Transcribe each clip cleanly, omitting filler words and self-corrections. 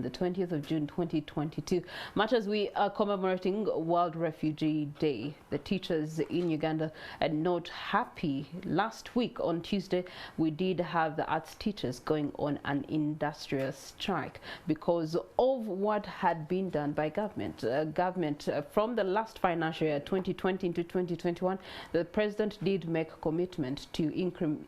The 20th of June 2022. Much as we are commemorating World Refugee Day, the teachers in Uganda are not happy. Last week on Tuesday, we did have the arts teachers going on an industrial strike because of what had been done by government. From the last financial year, 2020 to 2021, the president did make a commitment to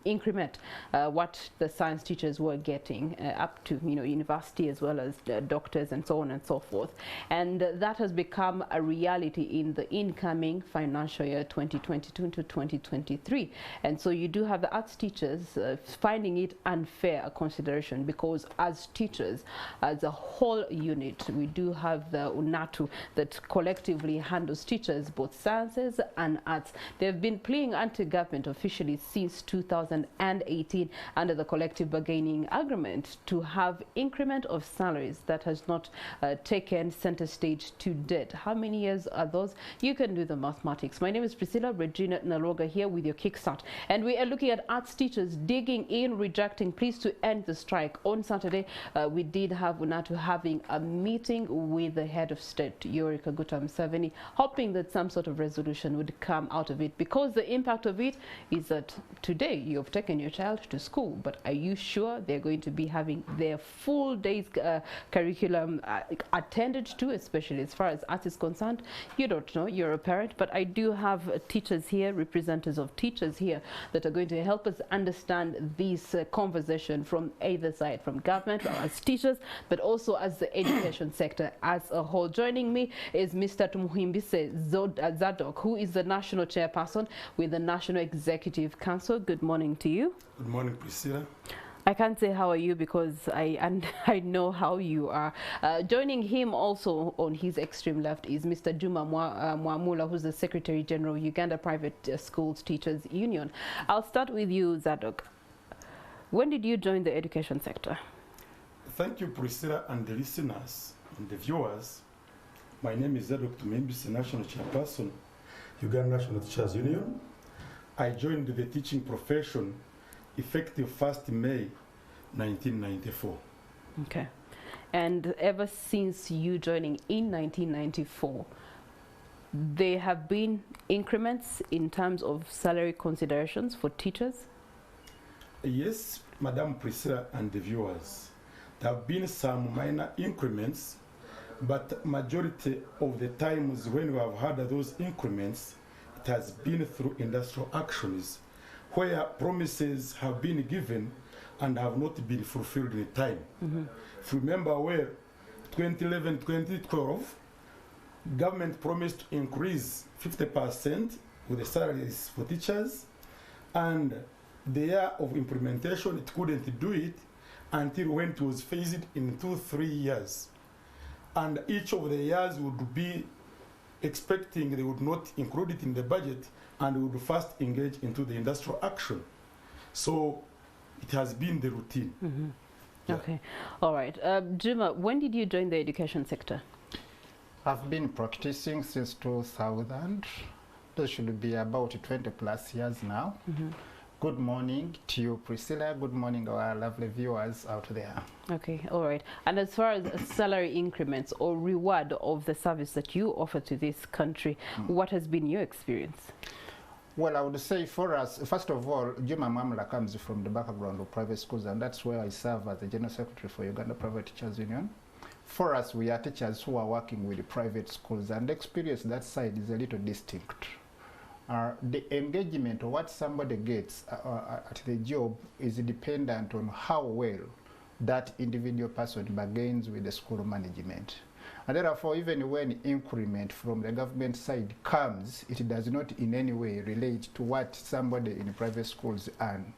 increment what the science teachers were getting up to, university as well as doctors and so on and so forth, and that has become a reality in the incoming financial year 2022 to 2023. And so you do have the arts teachers finding it unfair consideration, because as teachers, as a whole unit, we do have the UNATU that collectively handles teachers, both sciences and arts. They've been pleading anti-government officially since 2018 under the collective bargaining agreement to have increment of salaries that has not taken center stage to date. How many years are those? You can do the mathematics. My name is Priscilla Regina Naloga here with your Kickstart, and we are looking at arts teachers digging in, rejecting pleas to end the strike. On Saturday, we did have UNATU having a meeting with the head of state, Yoweri Kaguta Museveni, hoping that some sort of resolution would come out of it, because the impact of it is that today you have taken your child to school, but are you sure they're going to be having their full day's curriculum attended to, especially as far as art is concerned? You don't know, you're a parent, but I do have teachers here, representatives of teachers here, that are going to help us understand this conversation from either side, from government as teachers, but also as the education sector as a whole. Joining me is Mr. Tumuhimbise Zadock, who is the national chairperson with the National Executive Council. Good morning to you. Good morning, Priscilla. I can't say how are you because I know how you are. Joining him also on his extreme left is Mr. Juma Mwamula, who's the Secretary General, Uganda Private Schools Teachers Union. I'll start with you, Zadock. When did you join the education sector? Thank you, Priscilla, and the listeners and the viewers. My name is Zadock Tumuhimbise, National Chairperson, Uganda National Teachers Union. I joined the teaching profession effective 1st May 1994. Okay. And ever since you joining in 1994, there have been increments in terms of salary considerations for teachers? Yes, Madam Priscilla and the viewers. There have been some minor increments, but majority of the times when we have had those increments, it has been through industrial actions, where promises have been given and have not been fulfilled in time. If you remember well, 2011, 2012, government promised to increase 50% with the salaries for teachers, and the year of implementation, it couldn't do it until when it was phased in 2-3 years. And each of the years would be expecting they would not include it in the budget, and would first engage into the industrial action. So it has been the routine. Yeah. Okay, all right. Juma, when did you join the education sector? I've been practicing since 2000. This should be about 20 plus years now. Good morning to you, Priscilla. Good morning, our lovely viewers out there. Okay, all right. And as far as salary increments or reward of the service that you offer to this country, what has been your experience? Well, I would say for us, first of all, Juma Mwamula comes from the background of private schools, and that's where I serve as the General Secretary for Uganda Private Teachers Union. For us, we are teachers who are working with the private schools, and the experience that side is a little distinct. The engagement or what somebody gets at the job is dependent on how well that individual person bargains with the school management. And therefore, even when increment from the government side comes, it does not in any way relate to what somebody in private schools earn.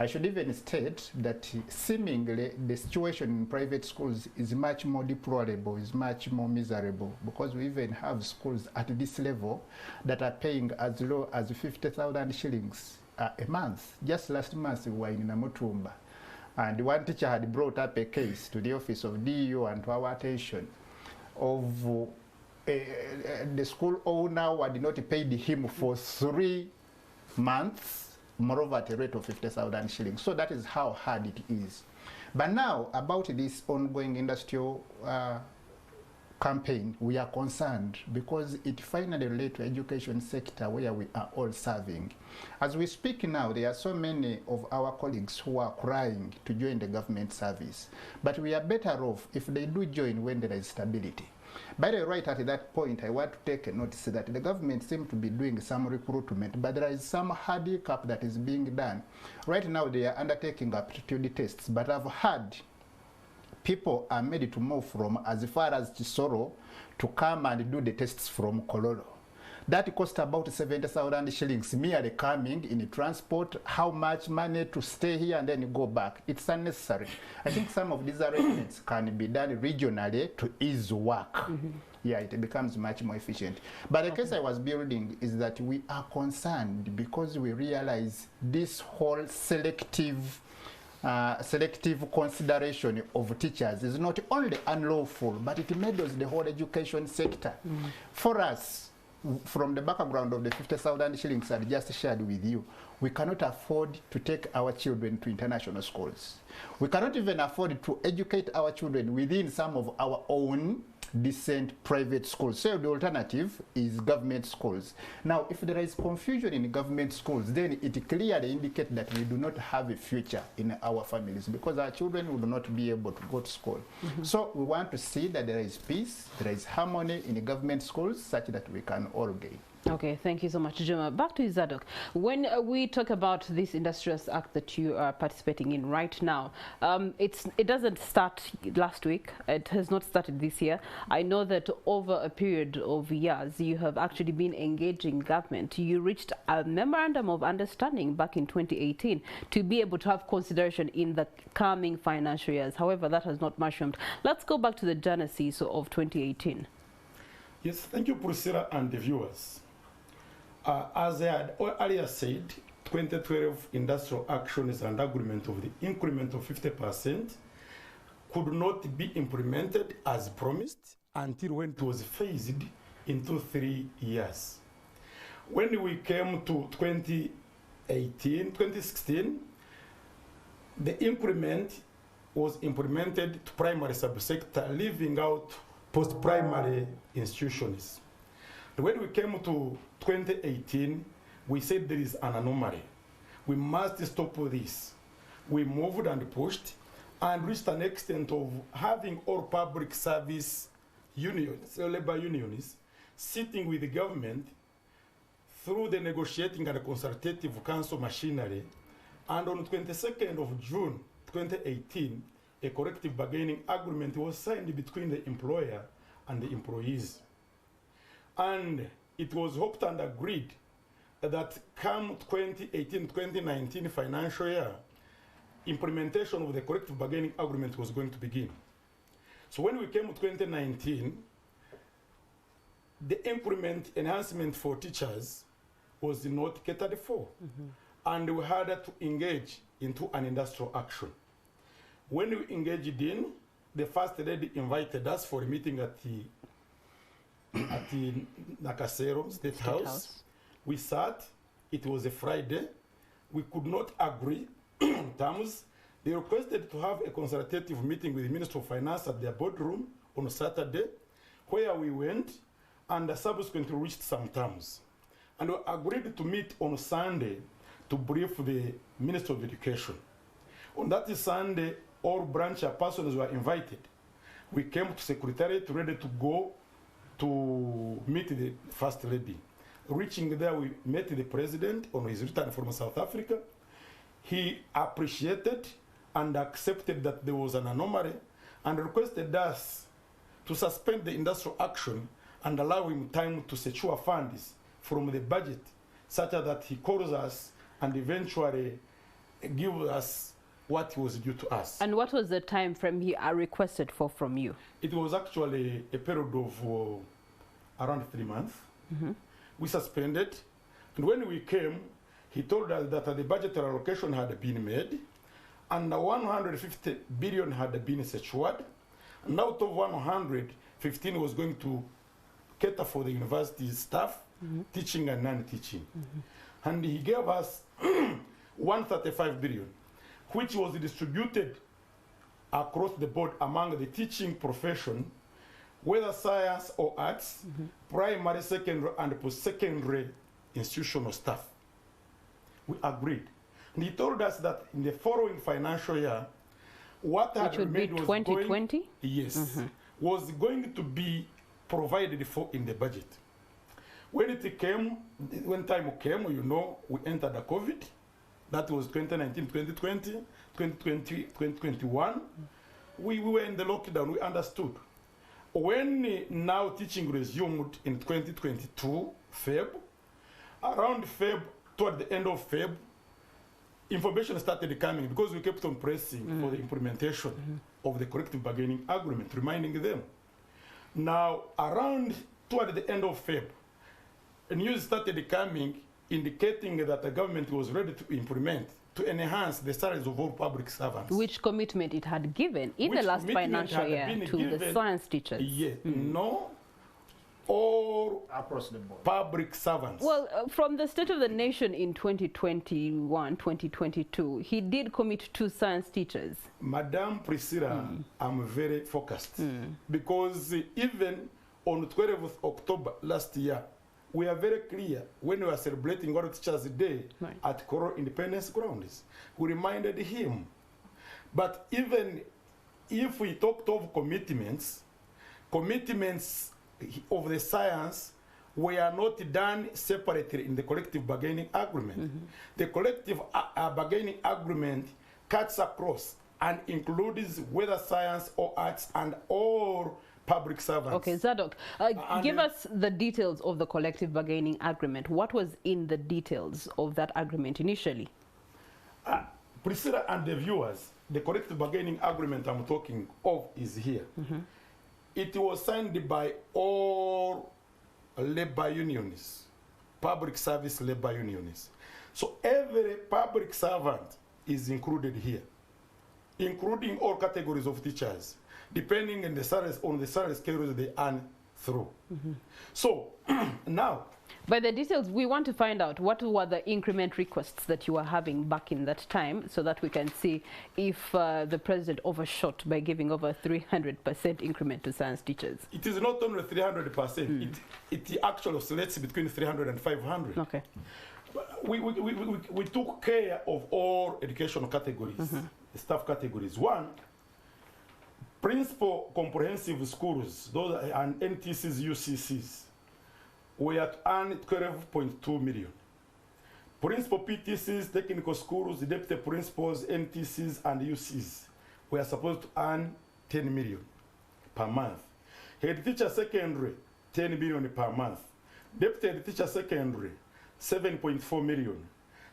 I should even state that seemingly the situation in private schools is much more deplorable, is much more miserable, because we even have schools at this level that are paying as low as 50,000 shillings a month. Just last month we were in Namutumba, and one teacher had brought up a case to the office of DU and to our attention of the school owner had not paid him for 3 months, moreover at a rate of 50,000 shillings. So that is how hard it is. But now, about this ongoing industrial campaign, we are concerned because it finally relates to education sector where we are all serving. As we speak now, there are so many of our colleagues who are crying to join the government service. But we are better off if they do join when there is stability. By the way, right at that point, I want to take a notice that the government seems to be doing some recruitment, but there is some handicap that is being done. Right now, they are undertaking aptitude tests, but I've heard people are made to move from as far as Chisoro to come and do the tests from Kololo. That cost about 70,000 shillings merely coming in transport, how much money to stay here and then go back. It's unnecessary. I think some of these arrangements can be done regionally to ease work. Yeah, it becomes much more efficient. But the case I was building is that we are concerned because we realize this whole selective consideration of teachers is not only unlawful, but it meddles the whole education sector. For us, from the background of the 50,000 shillings I just shared with you, we cannot afford to take our children to international schools. We cannot even afford to educate our children within some of our own decent private schools. So the alternative is government schools. Now, if there is confusion in government schools, then it clearly indicates that we do not have a future in our families because our children will not be able to go to school. So we want to see that there is peace, there is harmony in the government schools such that we can all gain. Okay, thank you so much, Juma. Back to Zadock. When we talk about this Industrials Act that you are participating in right now, it doesn't start last week. It has not started this year. I know that over a period of years, you have actually been engaging government. You reached a memorandum of understanding back in 2018 to be able to have consideration in the coming financial years. However, that has not mushroomed. Let's go back to the genesis of 2018. Yes, thank you, Priscilla, and the viewers. As I had earlier said, 2012 industrial actions and agreement of the increment of 50% could not be implemented as promised until when it was phased into 3 years. When we came to 2016, the increment was implemented to primary subsector, leaving out post-primary institutions. When we came to 2018, we said there is an anomaly. We must stop this. We moved and pushed and reached an extent of having all public service unions, labor unions, sitting with the government through the negotiating and consultative council machinery. And on 22nd of June 2018, a collective bargaining agreement was signed between the employer and the employees. And it was hoped and agreed that come 2018-2019 financial year, implementation of the collective bargaining agreement was going to begin. So when we came to 2019, the increment enhancement for teachers was not catered for. And we had to engage into an industrial action. When we engaged in, the First Lady invited us for a meeting at the Nakasero State House. We sat. It was a Friday. We could not agree on terms. They requested to have a consultative meeting with the Minister of Finance at their boardroom on Saturday, where we went and subsequently reached some terms. And we agreed to meet on Sunday to brief the Minister of Education. On that Sunday, all branch persons were invited. We came to Secretariat ready to go to meet the First Lady. Reaching there, we met the President on his return from South Africa. He appreciated and accepted that there was an anomaly and requested us to suspend the industrial action and allow him time to secure funds from the budget such that he calls us and eventually gives us what was due to us. And what was the time frame he requested for from you? It was actually a period of around 3 months. We suspended, and when we came, he told us that the budgetary allocation had been made, and 150 billion had been secured, and out of 115 was going to cater for the university staff, teaching and non-teaching. And he gave us 135 billion, which was distributed across the board among the teaching profession, whether science or arts, primary, secondary, and post-secondary institutional staff. We agreed. And he told us that in the following financial year, what had remained was 2020? was going to be provided for in the budget. When it came, when time came, you know, we entered the COVID. That was 2019, 2020, 2020, 2021. We were in the lockdown, we understood. When now teaching resumed in 2022, Feb, around Feb, toward the end of Feb, information started coming because we kept on pressing for the implementation of the collective bargaining agreement, reminding them. Now, around toward the end of Feb, news started coming indicating that the government was ready to implement, to enhance the salaries of all public servants. Which commitment it had given in the last financial year to the science teachers? Yes, no, all across the board. Public servants. Well, from the State of the Nation in 2021, 2022, he did commit to science teachers. Madam Priscilla, I'm very focused because even on 12th of October last year, we are very clear when we are celebrating World Teachers Day at Koro Independence Grounds. We reminded him. But even if we talked of commitments of the science were not done separately in the collective bargaining agreement. The collective bargaining agreement cuts across and includes whether science or arts and all public servants. Okay, Zadock, give us the details of the collective bargaining agreement. What was in the details of that agreement initially? Priscilla and the viewers, the collective bargaining agreement I'm talking of is here. It was signed by all labor unions, public service labor unions. So every public servant is included here, including all categories of teachers, depending on the salary scales they earn through. So now, by the details, we want to find out what were the increment requests that you were having back in that time, so that we can see if the president overshot by giving over 300% increment to science teachers. It is not only 300%, it actually oscillates between 300 and 500. Okay. We took care of all educational categories, staff categories. One, principal comprehensive schools, those are NTCs, UCCs, we are to earn 12.2 million. Principal PTCs, technical schools, deputy principals, NTCs, and UCs, we are supposed to earn 10 million per month. Head teacher secondary, 10 million per month. Deputy head teacher secondary, 7.4 million.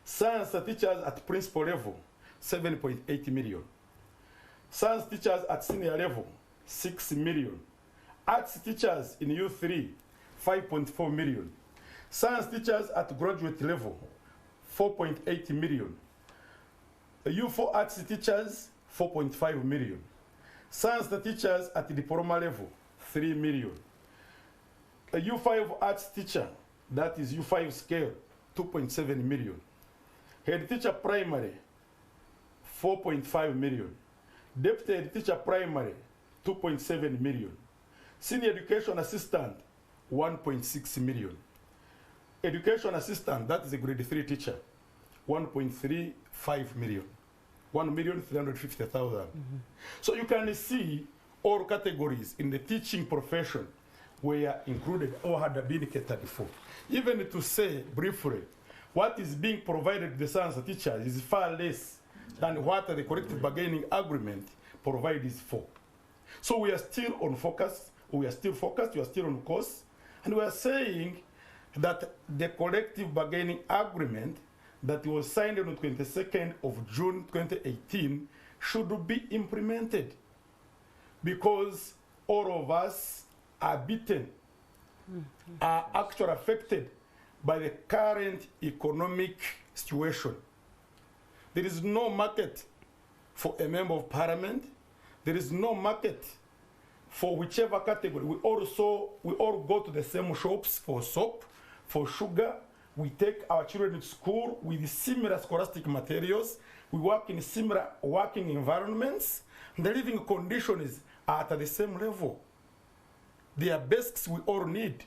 Science teachers at principal level, 7.8 million. Science teachers at senior level, 6 million. Arts teachers in U3, 5.4 million. Science teachers at graduate level, 4.8 million. U4 arts teachers, 4.5 million. Science teachers at the diploma level, 3 million. A U5 arts teacher, that is U5 scale, 2.7 million. Head teacher primary, 4.5 million. Deputy head teacher primary, 2.7 million. Senior education assistant, 1.6 million. Education assistant, that is a grade 3 teacher, 1.35 million. 1,350,000. So you can see all categories in the teaching profession were included or had been catered for. Even to say briefly, what is being provided to the science teachers is far less than what the collective bargaining agreement provides for. So we are still on focus, we are still focused, we are still on course, and we are saying that the collective bargaining agreement that was signed on the 22nd of June 2018 should be implemented, because all of us are beaten, are actually affected by the current economic situation. There is no market for a member of parliament. There is no market for whichever category. We all go to the same shops for soap, for sugar. We take our children to school with similar scholastic materials, we work in similar working environments, the living conditions are at the same level. There are basics we all need.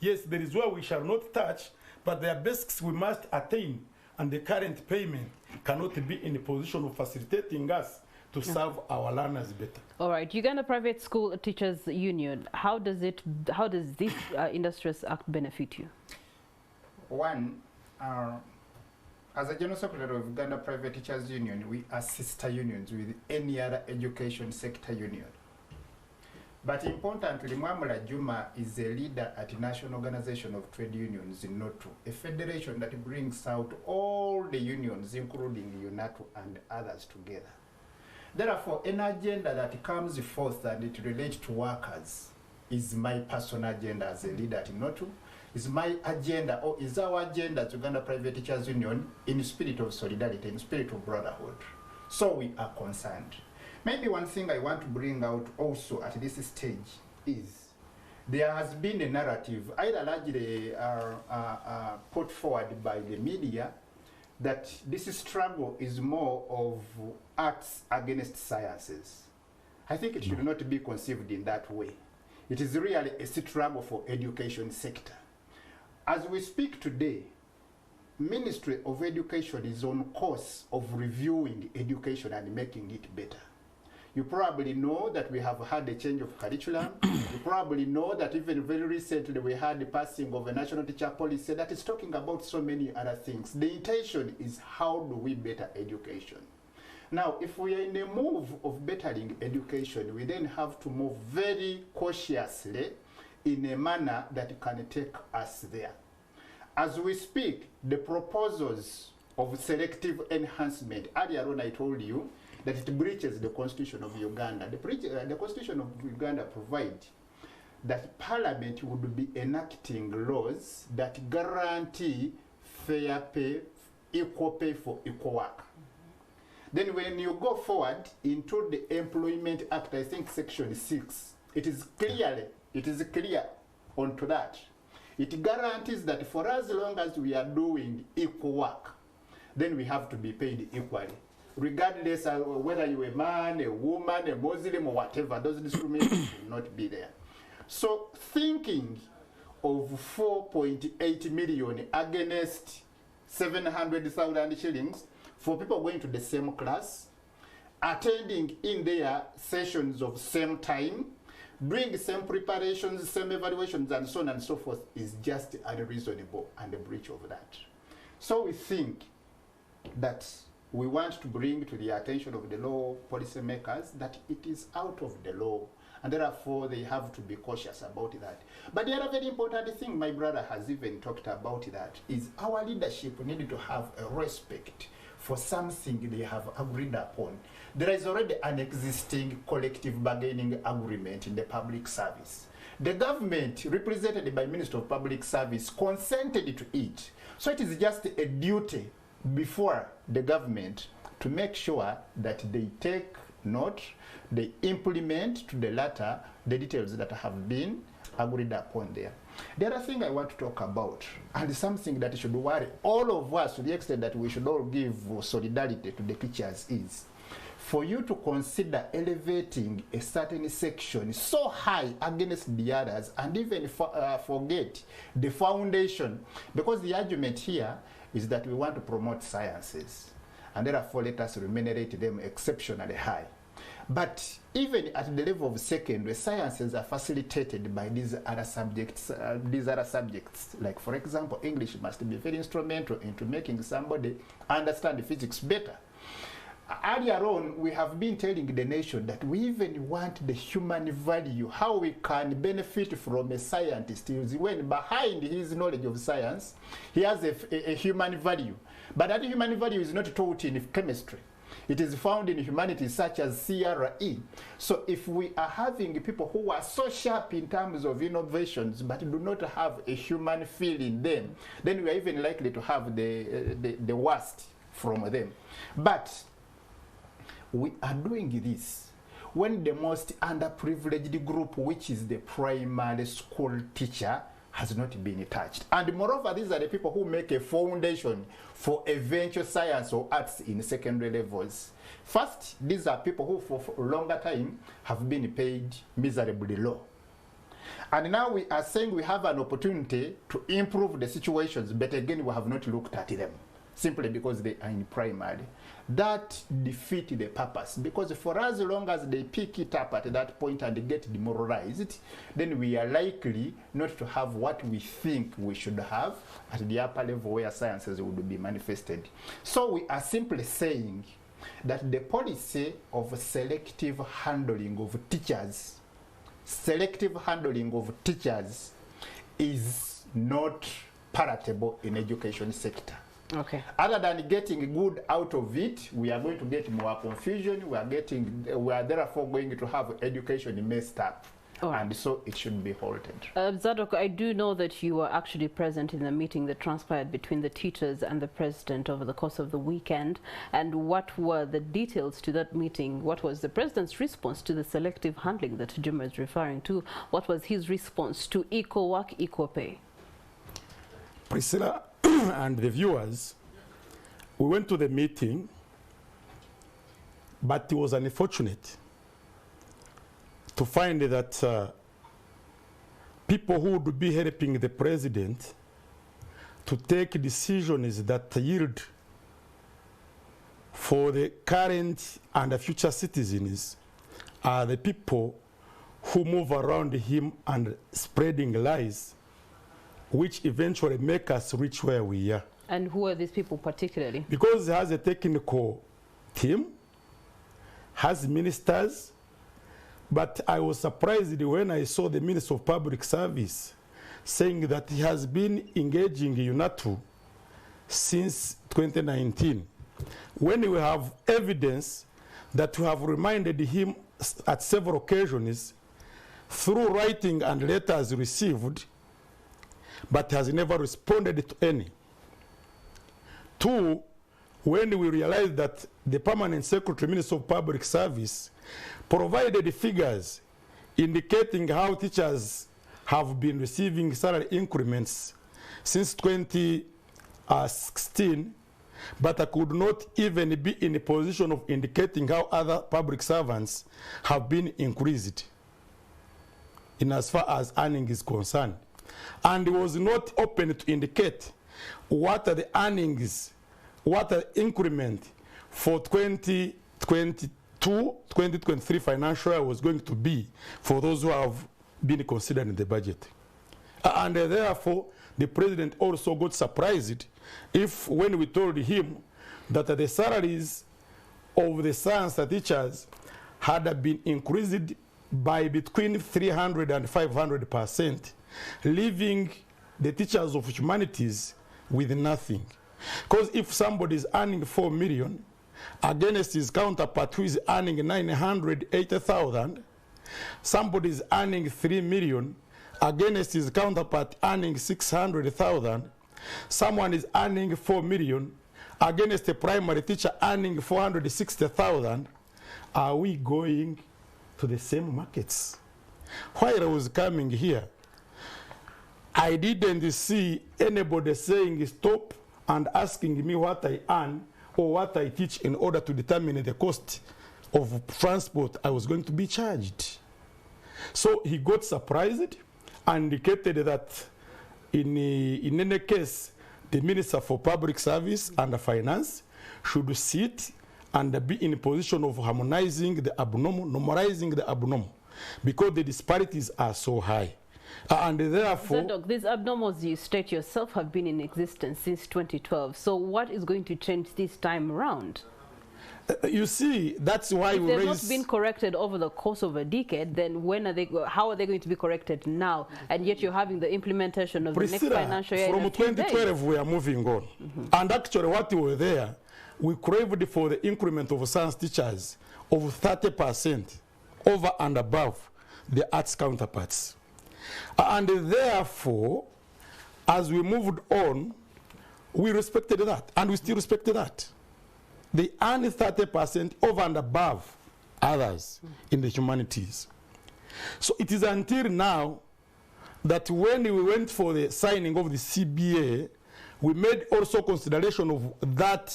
Yes, there is where we shall not touch, but there are basics we must attain, and the current payment cannot be in a position of facilitating us to serve our learners better. All right, Uganda Private School Teachers Union, how does this Industrious Act benefit you? One, as a General Secretary of Uganda Private Teachers Union, we are sister unions with any other education sector union. But importantly, Mwamula Juma is a leader at the National Organization of Trade Unions in UNATU, a federation that brings out all the unions, including UNATU and others together. Therefore, an agenda that comes forth and it relates to workers is my personal agenda as a leader at UNATU, is my agenda, or is our agenda at Uganda Private Teachers Union in spirit of solidarity, in spirit of brotherhood. So we are concerned. Maybe one thing I want to bring out also at this stage is there has been a narrative, either largely put forward by the media, that this struggle is more of arts against sciences. I think it should not be conceived in that way. It is really a struggle for education sector. As we speak today, Ministry of Education is on course of reviewing education and making it better. You probably know that we have had a change of curriculum. You probably know that even very recently we had the passing of a national teacher policy that is talking about so many other things. The intention is how do we better education? Now, if we are in a move of bettering education, we then have to move very cautiously in a manner that can take us there. As we speak, the proposals of selective enhancement, earlier on I told you that it breaches the Constitution of Uganda. The Constitution of Uganda provides that Parliament would be enacting laws that guarantee fair pay, equal pay for equal work. Then when you go forward into the Employment Act, I think Section 6, it is clear onto that. It guarantees that for as long as we are doing equal work, then we have to be paid equally. Regardless of whether you're a man, a woman, a Muslim, or whatever, those discriminations will not be there. So thinking of 4.8 million against 700,000 shillings for people going to the same class, attending in their sessions of same time, doing the same preparations, same evaluations, and so on and so forth is just unreasonable and a breach of that. So we think that we want to bring to the attention of the law policymakers that it is out of the law, and therefore they have to be cautious about that. But the other very important thing, my brother has even talked about that, is our leadership needed to have a respect for something they have agreed upon. There is already an existing collective bargaining agreement in the public service. The government, represented by Minister of Public Service, consented to it. So it is just a duty before the government to make sure that they take note, they implement to the latter the details that have been agreed upon there. The other thing I want to talk about, and something that should worry all of us to the extent that we should all give solidarity to the teachers, is for you to consider elevating a certain section so high against the others and even forget the foundation, because the argument here is that we want to promote sciences and therefore let us remunerate them exceptionally high. But even at the level of secondary, sciences are facilitated by these other subjects. Like, for example, English must be very instrumental into making somebody understand physics better. Earlier on, we have been telling the nation that we even want the human value, how we can benefit from a scientist when behind his knowledge of science, he has a human value. But that human value is not taught in chemistry. It is found in humanities such as CRE. So if we are having people who are so sharp in terms of innovations but do not have a human feel in them, then we are even likely to have the worst from them. But we are doing this when the most underprivileged group, which is the primary school teacher, has not been touched. And moreover, these are the people who make a foundation for eventual science or arts in secondary levels. First, these are people who for a longer time have been paid miserably low. And now we are saying we have an opportunity to improve the situations, but again, we have not looked at them, simply because they are in primary. That defeats the purpose, because for as long as they pick it up at that point and get demoralized, then we are likely not to have what we think we should have at the upper level where sciences would be manifested. So we are simply saying that the policy of selective handling of teachers is not palatable in education sector. Okay. Other than getting good out of it, we are going to get more confusion. We are therefore going to have education messed up. Right. And so it should be halted. Zadock, I do know that you were actually present in the meeting that transpired between the teachers and the president over the course of the weekend. And what were the details to that meeting? What was the president's response to the selective handling that Juma is referring to? What was his response to equal work, equal pay? Priscilla and the viewers, we went to the meeting, but it was unfortunate to find that people who would be helping the president to take decisions that yield for the current and the future citizens are the people who move around him and spreading lies, which eventually make us reach where we are. And who are these people particularly? Because he has a technical team, has ministers, but I was surprised when I saw the Minister of Public Service saying that he has been engaging UNATU since 2019. When we have evidence that we have reminded him at several occasions through writing and letters received, but has never responded to any. Two, when we realized that the Permanent Secretary, Minister of Public Service, provided figures indicating how teachers have been receiving salary increments since 2016, but I could not even be in a position of indicating how other public servants have been increased in as far as earning is concerned. And was not open to indicate what are the earnings, what are the increment for 2022-2023 financial year was going to be for those who have been considered in the budget. And therefore, the president also got surprised when we told him that the salaries of the science teachers had been increased by between 300 and 500%, leaving the teachers of humanities with nothing. Because if somebody is earning 4 million against his counterpart who is earning 980,000, somebody is earning 3 million against his counterpart earning 600,000, someone is earning 4 million against a primary teacher earning 460,000, are we going to the same markets? While I was coming here, I didn't see anybody saying stop and asking me what I earn or what I teach in order to determine the cost of transport I was going to be charged. So he got surprised and indicated that in any case, the Minister for Public Service and Finance should sit and be in a position of harmonizing the abnormal, normalizing the abnormal, because the disparities are so high. And therefore, Zadock, these abnormals you state yourself have been in existence since 2012. So what is going to change this time around? You see, that's why if we they've raise... not been corrected over the course of a decade, then when are they? How are they going to be corrected now? And yet you're having the implementation of Priscilla, the next financial year. From 2012, we are moving on. And actually, what we were there, we craved for the increment of science teachers of 30% over and above the arts counterparts. And therefore, as we moved on, we respected that, and we still respect that. They earn 30% over and above others in the humanities. So it is until now that when we went for the signing of the CBA, we made also consideration of that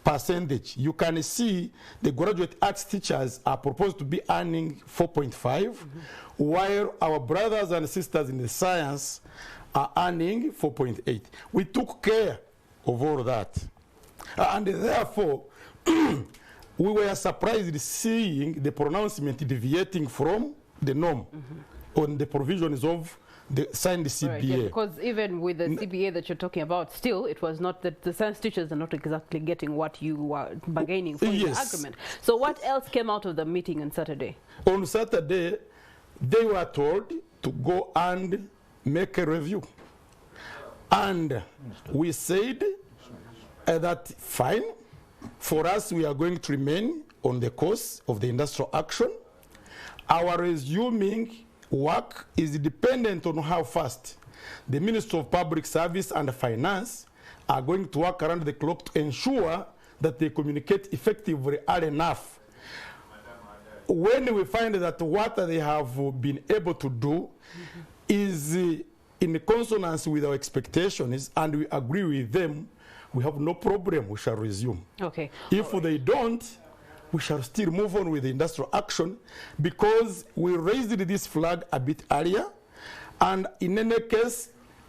percentage. You can see the graduate arts teachers are proposed to be earning 4.5, while our brothers and sisters in the science are earning 4.8. We took care of all that. And therefore, we were surprised seeing the pronouncement deviating from the norm on the provisions of the signed CBA. Right, yeah, because even with the CBA that you're talking about, still it was not that the science teachers are not exactly getting what you were bargaining for in the agreement. So what else came out of the meeting on Saturday? On Saturday, they were told to go and make a review. And we said that fine, for us we are going to remain on the course of the industrial action. Our resuming work is dependent on how fast the Ministry of Public Service and Finance are going to work around the clock to ensure that they communicate effectively early enough. When we find that what they have been able to do is in consonance with our expectations and we agree with them, we have no problem, we shall resume. Okay. If they don't, we shall still move on with the industrial action because we raised this flag a bit earlier. And in any case,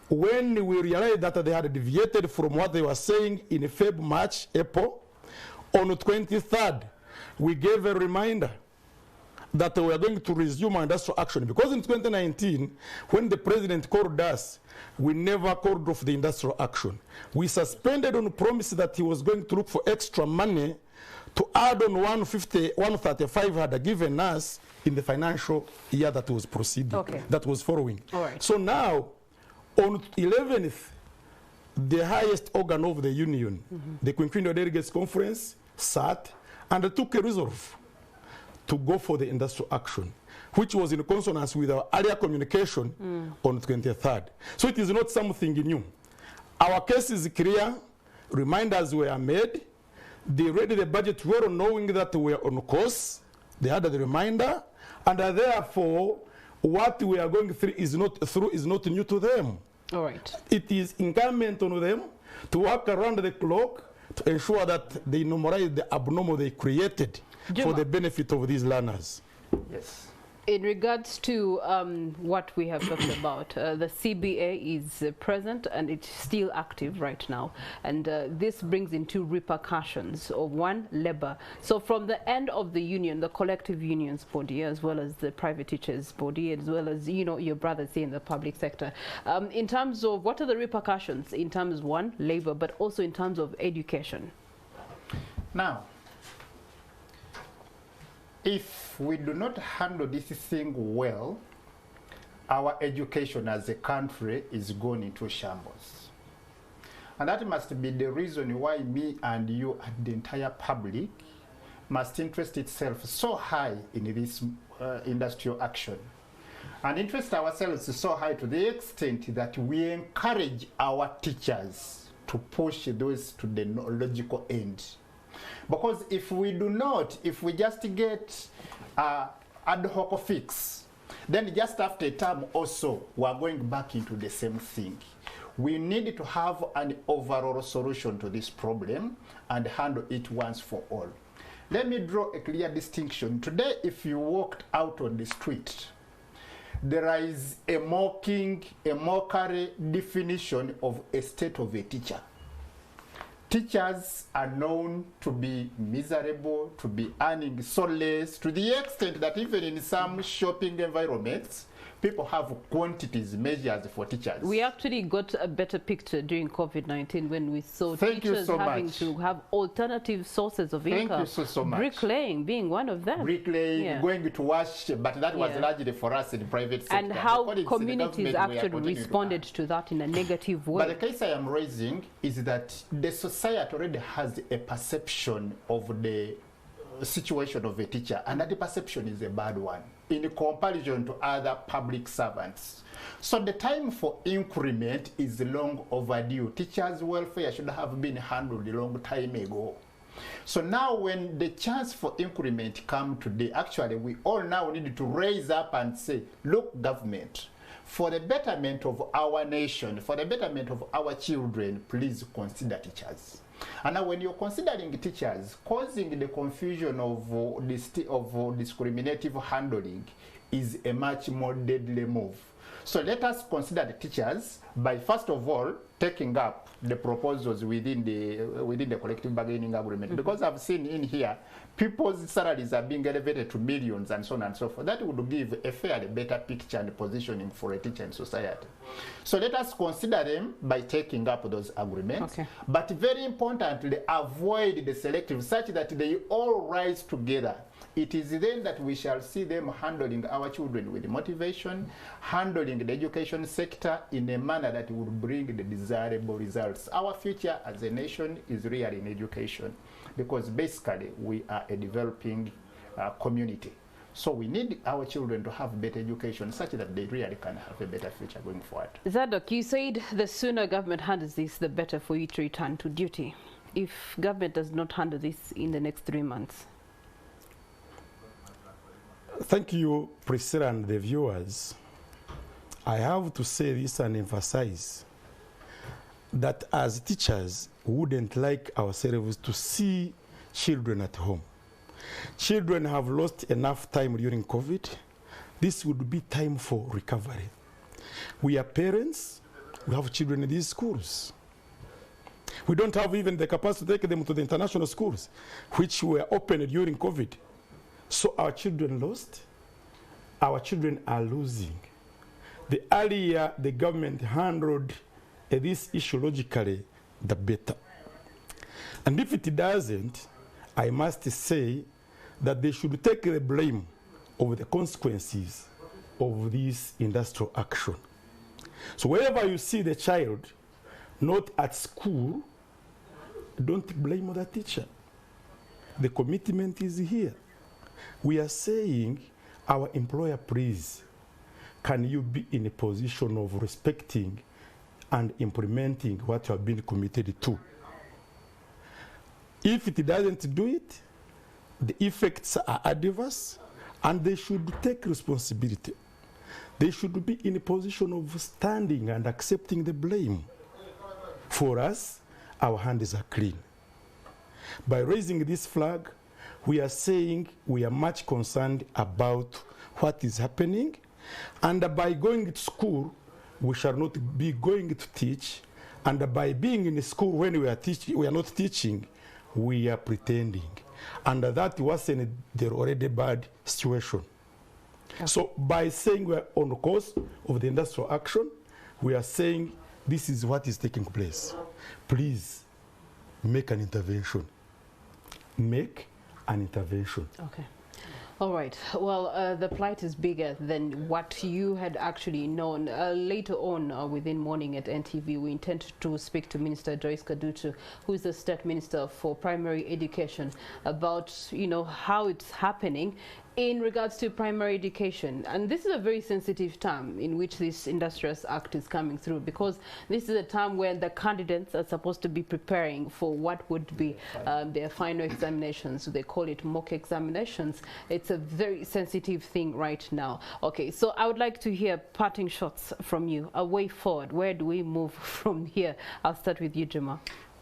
when we realized that they had deviated from what they were saying in February, March, April, on the 23rd, we gave a reminder that we are going to resume our industrial action. Because in 2019, when the president called us, we never called off the industrial action. We suspended on the promise that he was going to look for extra money to add on 135 had given us in the financial year that was proceeding, that was following. All right. So now, on 11th, the highest organ of the union, the Quinquennial Delegates Conference, sat and took a resolve to go for the industrial action, which was in consonance with our earlier communication on the 23rd. So it is not something new. Our case is clear, reminders were made, they read the budget well knowing that we are on course, they had the reminder, and therefore what we are going through is not new to them. All right. It is incumbent on them to work around the clock to ensure that they normalize the abnormal they created for the benefit of these learners. Yes. In regards to what we have talked about, the CBA is present and it's still active right now. And this brings into repercussions of one, labor. So from the end of the union, the collective unions body, as well as the private teachers body, as well as, you know, your brothers here in the public sector, in terms of what are the repercussions in terms of one, labor, but also in terms of education? Now, if we do not handle this thing well, our education as a country is going into shambles. And that must be the reason why me and you and the entire public must interest itself so high in this industrial action. And interest ourselves so high to the extent that we encourage our teachers to push those to the logical end. Because if we do not, if we just get ad hoc fix, then just after a term also, we are going back into the same thing. We need to have an overall solution to this problem and handle it once for all. Let me draw a clear distinction. Today, if you walked out on the street, there is a mockery definition of a state of a teacher. Teachers are known to be miserable, to be earning so less, to the extent that even in some shopping environments, people have quantities measures for teachers. We actually got a better picture during COVID-19 when we saw teachers having to have alternative sources of income. Thank you so much. Bricklaying being one of them. Bricklaying, going to wash, but that was largely for us in the private sector. And how communities actually responded to that in a negative way. But the case I am raising is that the society already has a perception of the situation of a teacher, and that the perception is a bad one in comparison to other public servants. So the time for increment is long overdue. Teachers' welfare should have been handled a long time ago. So now when the chance for increment come today, actually we all now need to raise up and say, look, government, for the betterment of our nation, for the betterment of our children, please consider teachers. And now when you're considering teachers, causing the confusion of discriminative handling is a much more deadly move. So let us consider the teachers by, first of all, taking up the proposals within the collective bargaining agreement. Because I've seen in here, people's salaries are being elevated to millions and so on and so forth. That would give a fairly better picture and positioning for a teacher in society. So let us consider them by taking up those agreements. Okay. But very importantly, avoid the selective such that they all rise together. It is then that we shall see them handling our children with motivation, handling the education sector in a manner that will bring the desirable results. Our future as a nation is really in education, because basically we are a developing community. So we need our children to have better education such that they really can have a better future going forward. Zadock, you said the sooner government handles this, the better for you to return to duty. If government does not handle this in the next 3 months? Thank you, Priscilla, and the viewers. I have to say this and emphasize that as teachers, we wouldn't like ourselves to see children at home. Children have lost enough time during COVID. This would be time for recovery. We are parents, we have children in these schools. We don't have even the capacity to take them to the international schools, which were opened during COVID. So our children lost, our children are losing. The earlier the government handled this issue logically, the better. And if it doesn't, I must say that they should take the blame of the consequences of this industrial action. So wherever you see the child not at school, don't blame the teacher. The commitment is here. We are saying, our employer, please, can you be in a position of respecting and implementing what you have been committed to? If it doesn't do it, the effects are adverse, and they should take responsibility. They should be in a position of standing and accepting the blame. For us, our hands are clean. By raising this flag, we are saying we are much concerned about what is happening, and by going to school, we shall not be going to teach, and by being in school when we are not teaching, we are pretending. And that wasn't the already bad situation. Okay. So by saying we are on the course of the industrial action, we are saying this is what is taking place. Please make an intervention. Make an intervention. Okay. All right. Well, the plight is bigger than what you had actually known. Later on, within morning at NTV, we intend to speak to Minister Joyce Kadutu, who is the State Minister for Primary Education, about, you know, how it's happening in regards to primary education. And this is a very sensitive time in which this Industrious Act is coming through, because this is a time when the candidates are supposed to be preparing for what would be their final examinations. They call it mock examinations. It's a very sensitive thing right now. Okay, so I would like to hear parting shots from you. A way forward. Where do we move from here? I'll start with you, Juma.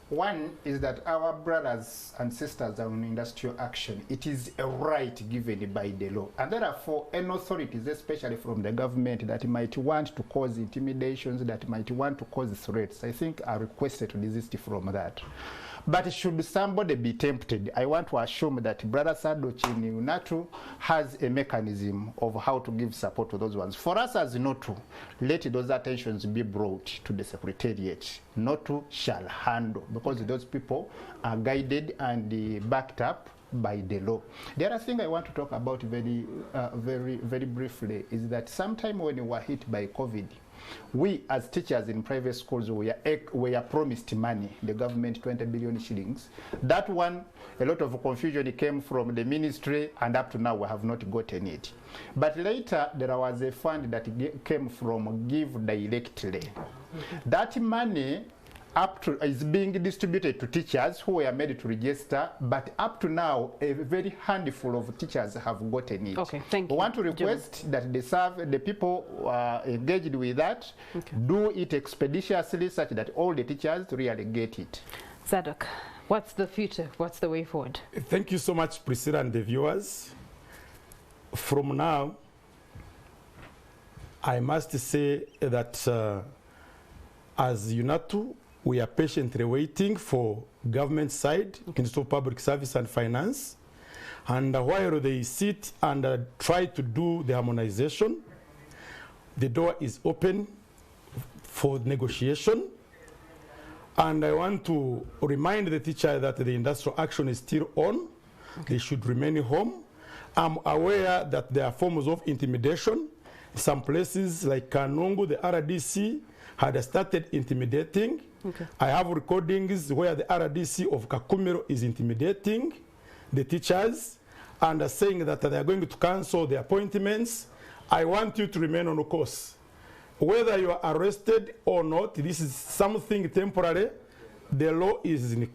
One is that our brothers and sisters are on industrial action. It is a right given by the law. And therefore, any authorities, especially from the government, that might want to cause intimidations, that might want to cause threats, I think are requested to desist from that. But should somebody be tempted, I want to assume that Brother Zadock in UNATU has a mechanism of how to give support to those ones. For us as UNATU, let those attentions be brought to the Secretariat. UNATU shall handle, because those people are guided and backed up by the law. The other thing I want to talk about very briefly is that sometime when we were hit by COVID, we as teachers in private schools we are promised money, the government 20 billion shillings. That one, a lot of confusion came from the ministry, and up to now we have not gotten it. But later there was a fund that came from Give Directly. That money is being distributed to teachers who were made to register, but up to now, a very handful of teachers have gotten it. Okay, thank you. We want to request that the people engaged with that do it expeditiously such that all the teachers really get it. Zadock, what's the future? What's the way forward? Thank you so much, Priscilla and the viewers. From now, I must say that as UNATU, we are patiently waiting for government side, Ministry of Public Service and Finance. And while they sit and try to do the harmonization, the door is open for negotiation. And I want to remind the teacher that the industrial action is still on. They should remain home. I'm aware that there are forms of intimidation. Some places like Kanungu, the RDC, had started intimidating. I have recordings where the RDC of Kakumiro is intimidating the teachers and saying that they are going to cancel the appointments. I want you to remain on course. Whether you are arrested or not, this is something temporary. The law is in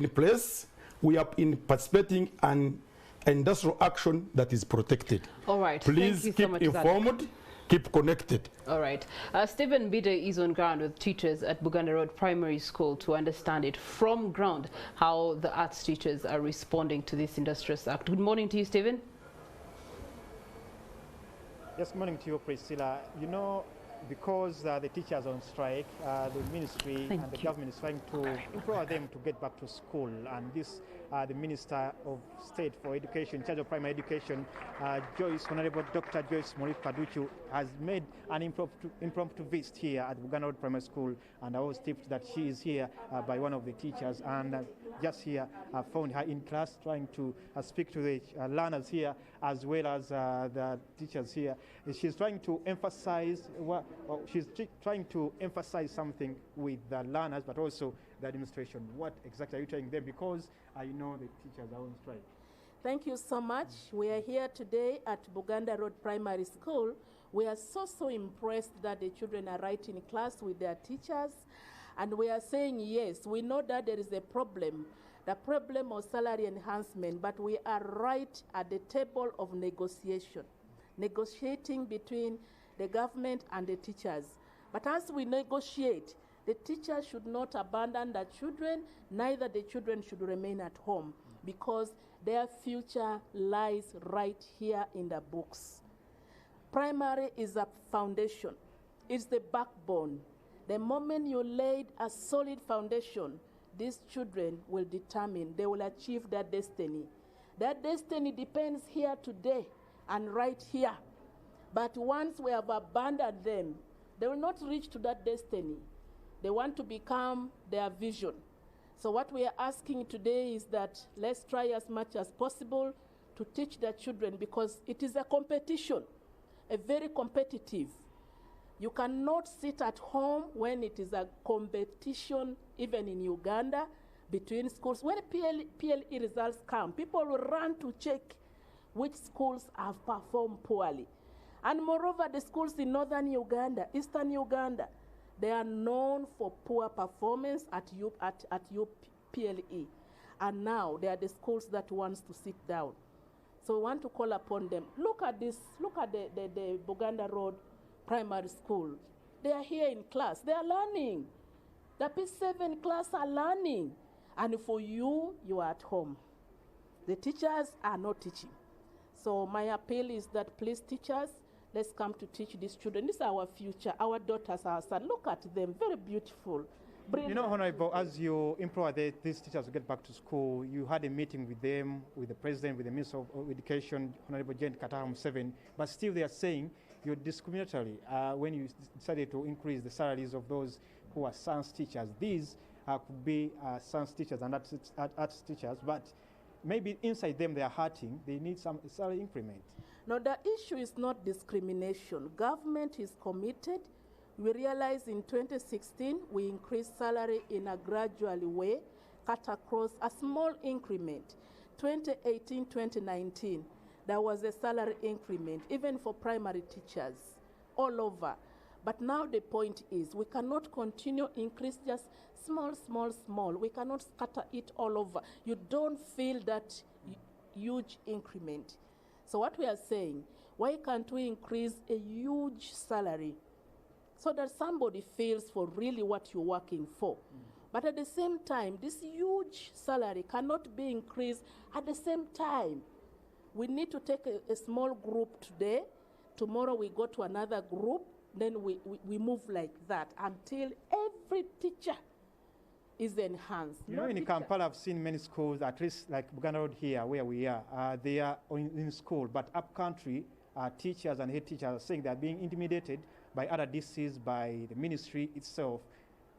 place. We are participating in industrial action that is protected. All right. Please Thank you keep so much, informed, keep connected. All right. Stephen Bide is on ground with teachers at Buganda Road Primary School to understand it from ground how the arts teachers are responding to this Industrious Act. Good morning to you, Stephen. Yes, good morning to you, Priscilla. You know, because the teachers are on strike, the ministry and the government is trying to empower them to get back to school. And this, the Minister of State for Education, in charge of primary education, Honorable Dr. Joyce Kaduchu, has made an impromptu visit here at Uganda Road Primary School, and I was tipped that she is here by one of the teachers, and just here I found her in class trying to speak to the learners here as well as the teachers here. She's trying to emphasize something with the learners, but also the administration. What exactly are you telling them? Because I know the teachers are on strike. Thank you so much. We are here today at Buganda Road Primary School. We are so impressed that the children are right in class with their teachers. And we are saying, yes, we know that there is a problem, the problem of salary enhancement, but we are right at the table of negotiation, negotiating between the government and the teachers. But as we negotiate, the teachers should not abandon the children, neither the children should remain at home, because their future lies right here in the books. Primary is a foundation. It's the backbone. The moment you laid a solid foundation, these children will determine, they will achieve their destiny. Their destiny depends here today and right here. But once we have abandoned them, they will not reach to that destiny. They want to become their vision. So what we are asking today is that let's try as much as possible to teach the children, because it is a competition, a very competitive. You cannot sit at home when it is a competition, even in Uganda, between schools. When PLE results come, people will run to check which schools have performed poorly. And moreover, the schools in northern Uganda, eastern Uganda, they are known for poor performance at UPLE. And now they are the schools that wants to sit down. So we want to call upon them. Look at this, look at the Buganda Road Primary School. They are here in class, they are learning. The P7 class are learning. And for you, you are at home. The teachers are not teaching. So my appeal is that please, teachers, let's come to teach these children. This is our future, our daughters, our sons. Look at them, very beautiful. Brilliant. You know, Honorable, as you empower these teachers to get back to school, you had a meeting with them, with the President, with the Minister of Education, Honorable Jane Kataha Museveni, but still they are saying you're discriminatory when you decided to increase the salaries of those who are science teachers. These could be science teachers and arts teachers, but maybe inside them they are hurting, they need some salary increment. No, the issue is not discrimination. Government is committed. We realized in 2016, we increased salary in a gradual way, cut across a small increment. 2018, 2019, there was a salary increment, even for primary teachers, all over. But now the point is we cannot continue increase just small, small, small. We cannot scatter it all over. You don't feel that huge increment. So what we are saying, why can't we increase a huge salary so that somebody feels for really what you're working for? But at the same time, this huge salary cannot be increased at the same time. We need to take a small group today. Tomorrow we go to another group. Then we move like that until every teacher is enhanced. You know, in Kampala, I've seen many schools, at least like Buganda Road here, where we are, they are in school, but up country, teachers and head teachers are saying they are being intimidated by other DCs, by the ministry itself.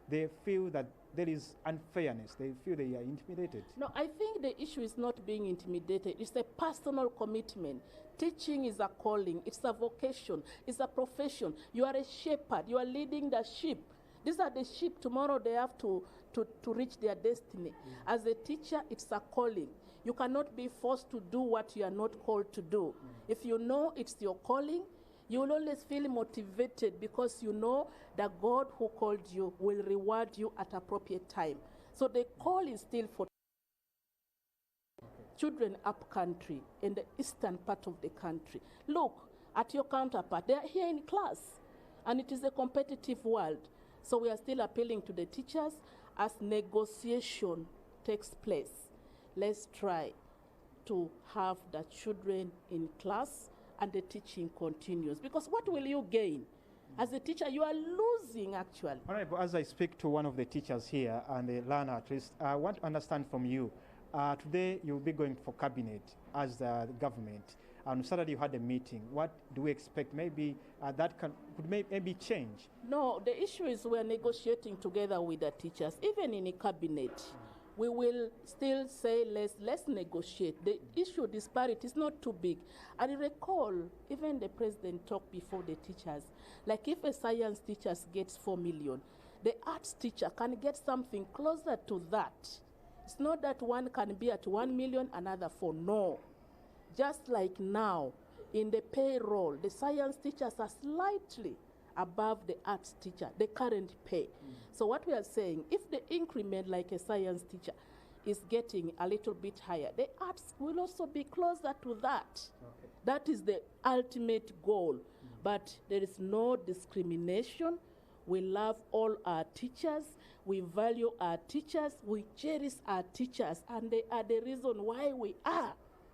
They feel that there is unfairness. They feel they are intimidated. No, I think the issue is not being intimidated. It's a personal commitment. Teaching is a calling. It's a vocation. It's a profession. You are a shepherd. You are leading the sheep. These are the sheep. Tomorrow they have to reach their destiny. As a teacher, it's a calling. You cannot be forced to do what you are not called to do. If you know it's your calling, you will always feel motivated because you know that God who called you will reward you at appropriate time. So the call is still for children up country in the eastern part of the country. Look at your counterpart. They are here in class, and it is a competitive world. So we are still appealing to the teachers as negotiation takes place. Let's try to have the children in class and the teaching continues. Because what will you gain? As a teacher, you are losing, actually. All right, but as I speak to one of the teachers here and the learner at least, I want to understand from you. Today, you'll be going for cabinet as the government. On Saturday, you had a meeting. What do we expect? Maybe that could maybe change? No, the issue is we're negotiating together with the teachers. Even in a cabinet, we will still say let's negotiate. The issue disparity is not too big. I recall even the president talked before the teachers. Like if a science teacher gets 4 million, the arts teacher can get something closer to that. It's not that one can be at 1 million, another 4. No. Just like now, in the payroll, the science teachers are slightly above the arts teacher, the current pay. So what we are saying, if the increment like a science teacher is getting a little bit higher, the arts will also be closer to that. Okay. That is the ultimate goal. But there is no discrimination. We love all our teachers. We value our teachers. We cherish our teachers. And they are the reason why we are.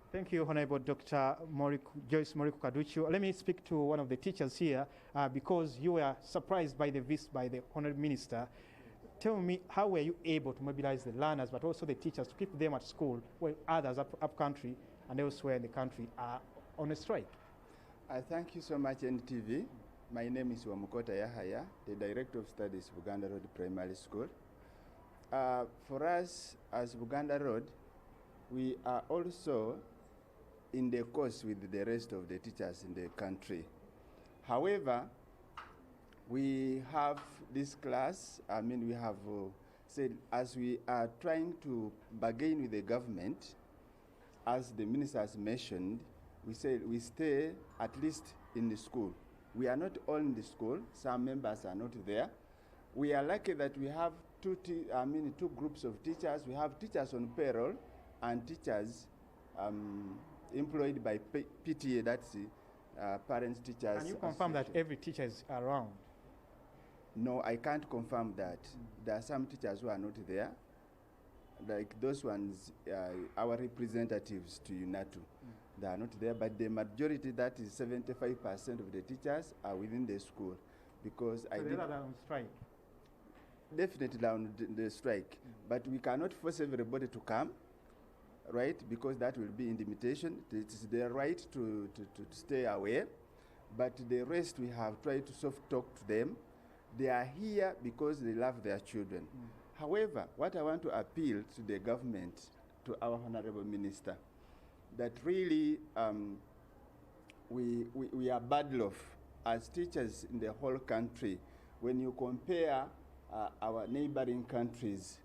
Thank you, Honorable Dr. Joyce Moriku Kaduchu. Let me speak to one of the teachers here because you were surprised by the visit by the Honorable Minister. Tell me, how were you able to mobilize the learners but also the teachers to keep them at school while others up country and elsewhere in the country are on a strike? Thank you so much, NTV. My name is Wamukota Yahaya, the Director of Studies, Uganda Road Primary School. For us, as Uganda Road, we are also in the course with the rest of the teachers in the country. However, we have this class, we have said, as we are trying to bargain with the government, as the minister has mentioned, we said we stay at least in the school. We are not all in the school, some members are not there. We are lucky that we have two groups of teachers. We have teachers on payroll and teachers employed by PTA, that's parents, teachers. Can you confirm that every teacher is around? No, I can't confirm that. There are some teachers who are not there. Like those ones, our representatives to UNATU, they are not there, but the majority, that is 75% of the teachers, are within the school. Because so they are on strike? Definitely on the strike. But we cannot force everybody to come, right? Because that will be intimidation. It is their right to stay away. But the rest, we have tried to soft talk to them. They are here because they love their children. However, what I want to appeal to the government, to our Honorable Minister, that really we are badly off as teachers in the whole country. When you compare our neighboring countries,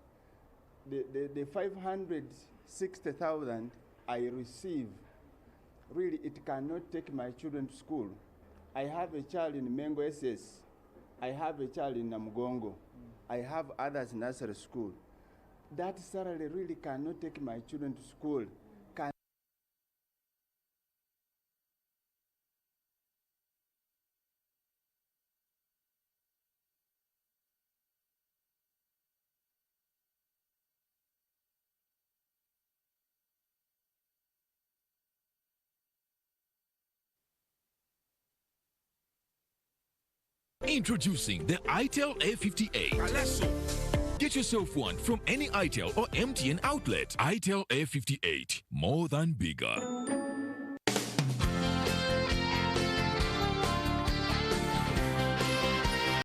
the 560,000 I receive, really it cannot take my children to school. I have a child in Mengo SS I have a child in Namugongo. I have others in nursery school. That salary really cannot take my children to school. Introducing the ITEL A58. Get yourself one from any ITEL or MTN outlet. ITEL A58, more than bigger.